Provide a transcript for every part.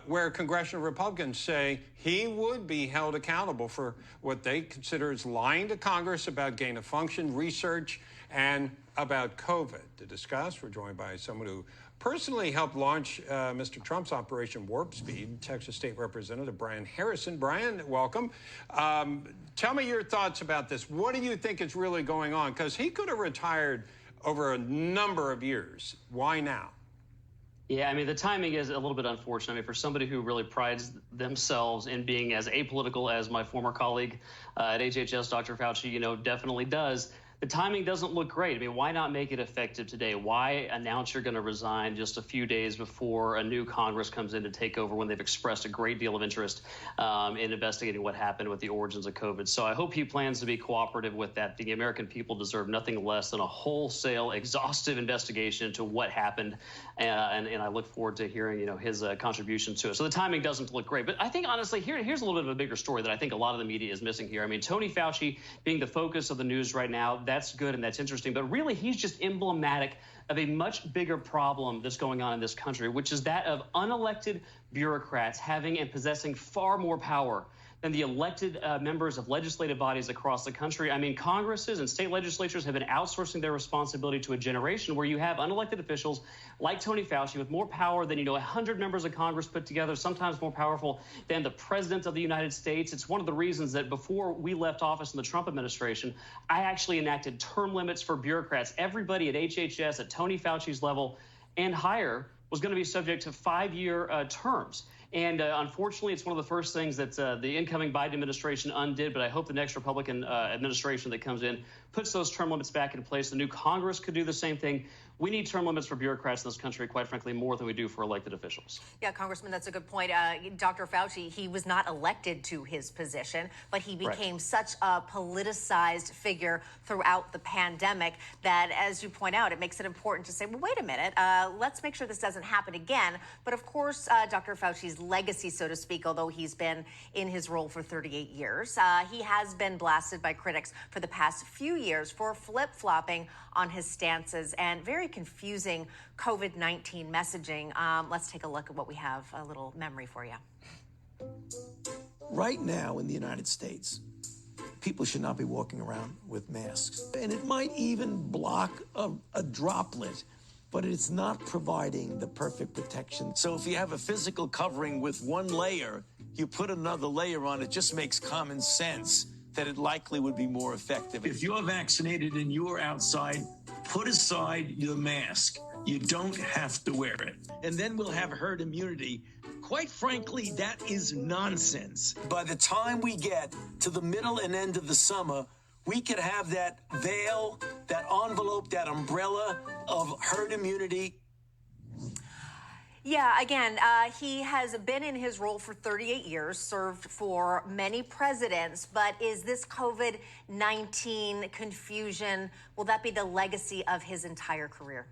where congressional Republicans say he would be held accountable for what they consider as lying to Congress about gain-of-function research and about COVID. To discuss, we're joined by someone who personally helped launch Mr. Trump's Operation Warp Speed, Texas State Representative Brian Harrison. Brian, welcome. Tell me your thoughts about this. What do you think is really going on? Because he could have retired over a number of years. Why now? Yeah, I mean, the timing is a little bit unfortunate. I mean, for somebody who really prides themselves in being as apolitical as my former colleague at HHS, Dr. Fauci, definitely does. The timing doesn't look great. I mean, why not make it effective today? Why announce you're going to resign just a few days before a new Congress comes in to take over when they've expressed a great deal of interest in investigating what happened with the origins of COVID? So I hope he plans to be cooperative with that. The American people deserve nothing less than a wholesale, exhaustive investigation into what happened. And I look forward to hearing, his contribution to it. So the timing doesn't look great. But I think, honestly, here's a little bit of a bigger story that I think a lot of the media is missing here. I mean, Tony Fauci being the focus of the news right now, that's good and that's interesting, but really he's just emblematic of a much bigger problem that's going on in this country, which is that of unelected bureaucrats having and possessing far more power than the elected members of legislative bodies across the country. I mean, Congresses and state legislatures have been outsourcing their responsibility to a generation where you have unelected officials like Tony Fauci with more power than, 100 members of Congress put together, sometimes more powerful than the president of the United States. It's one of the reasons that before we left office in the Trump administration, I actually enacted term limits for bureaucrats. Everybody at HHS, at Tony Fauci's level and higher, was going to be subject to 5-year terms. And unfortunately, it's one of the first things that the incoming Biden administration undid. But I hope the next Republican administration that comes in puts those term limits back in place. The new Congress could do the same thing. We need term limits for bureaucrats in this country, quite frankly, more than we do for elected officials. Yeah, Congressman, that's a good point. Dr. Fauci, he was not elected to his position, but he became such a politicized figure throughout the pandemic that, as you point out, it makes it important to say, well, wait a minute, let's make sure this doesn't happen again. But of course, Dr. Fauci's legacy, so to speak, although he's been in his role for 38 years, he has been blasted by critics for the past few years for flip-flopping on his stances and very confusing COVID-19 messaging. Let's take a look at what we have, a little memory for you. Right now in the United States, people should not be walking around with masks. And it might even block a droplet, but it's not providing the perfect protection. So if you have a physical covering with one layer, you put another layer on, it just makes common sense that it likely would be more effective. If you're vaccinated and you're outside, put aside your mask. You don't have to wear it. And then we'll have herd immunity. Quite frankly, that is nonsense. By the time we get to the middle and end of the summer, we could have that veil, that envelope, that umbrella of herd immunity. Yeah, again, he has been in his role for 38 years, served for many presidents, but is this COVID-19 confusion, will that be the legacy of his entire career?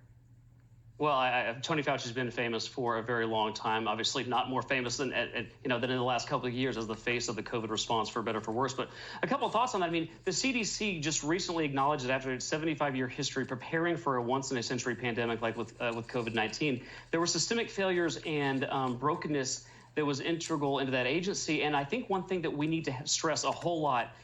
Well, Tony Fauci's been famous for a very long time. Obviously, not more famous than in the last couple of years as the face of the COVID response, for better or for worse. But a couple of thoughts on that. I mean, the CDC just recently acknowledged that after its 75-year history preparing for a once-in-a-century pandemic like with COVID-19, there were systemic failures and brokenness that was integral into that agency. And I think one thing that we need to stress a whole lot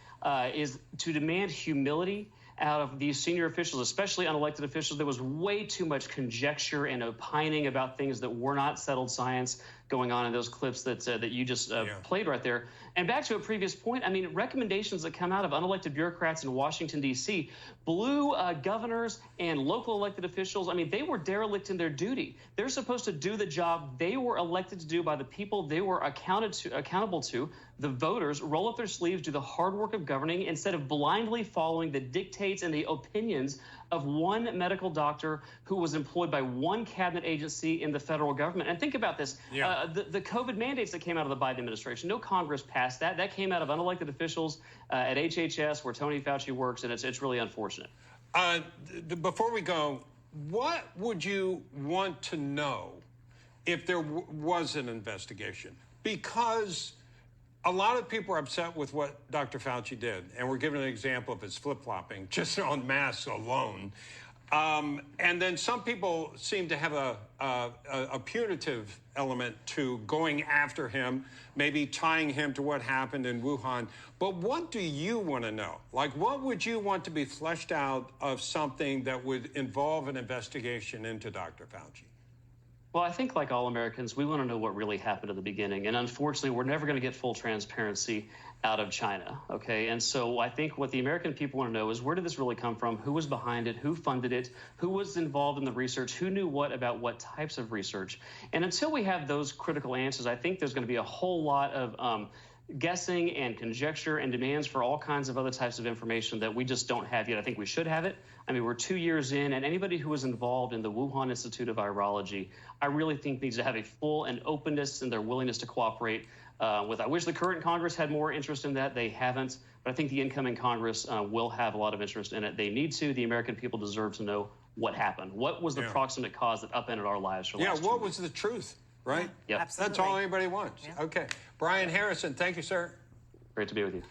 is to demand humility out of these senior officials, especially unelected officials. There was way too much conjecture and opining about things that were not settled science going on in those clips that you just played right there. And back to a previous point, I mean, recommendations that come out of unelected bureaucrats in Washington, D.C., blue governors and local elected officials, I mean, they were derelict in their duty. They're supposed to do the job they were elected to do by the people they were accountable to, the voters, roll up their sleeves, do the hard work of governing instead of blindly following the dictates and the opinions of one medical doctor who was employed by one cabinet agency in the federal government. And think about this. The COVID mandates that came out of the Biden administration, no Congress passed that. That came out of unelected officials at HHS, where Tony Fauci works, and it's really unfortunate. Before we go, what would you want to know if there was an investigation? Because a lot of people are upset with what Dr. Fauci did, and we're giving an example of his flip-flopping just on masks alone. And then some people seem to have a punitive element to going after him, maybe tying him to what happened in Wuhan. But what do you want to know? Like, what would you want to be fleshed out of something that would involve an investigation into Dr. Fauci? Well, I think like all Americans, we want to know what really happened at the beginning. And unfortunately, we're never going to get full transparency out of China. Okay. And so I think what the American people want to know is, where did this really come from? Who was behind it? Who funded it? Who was involved in the research? Who knew what about what types of research? And until we have those critical answers, I think there's going to be a whole lot of guessing and conjecture and demands for all kinds of other types of information that we just don't have yet. I think we should have it. I mean, we're 2 years in, and anybody who was involved in the Wuhan Institute of Virology, I really think needs to have a full and openness and their willingness to cooperate with. I wish the current Congress had more interest in that. They haven't, but I think the incoming Congress will have a lot of interest in it. They need to. The American people deserve to know what happened. What was the proximate cause that upended our lives for the last 2 what weeks? was the truth, right? Yep. Absolutely. That's all anybody wants. Yeah. Okay. Brian Harrison, thank you, sir. Great to be with you.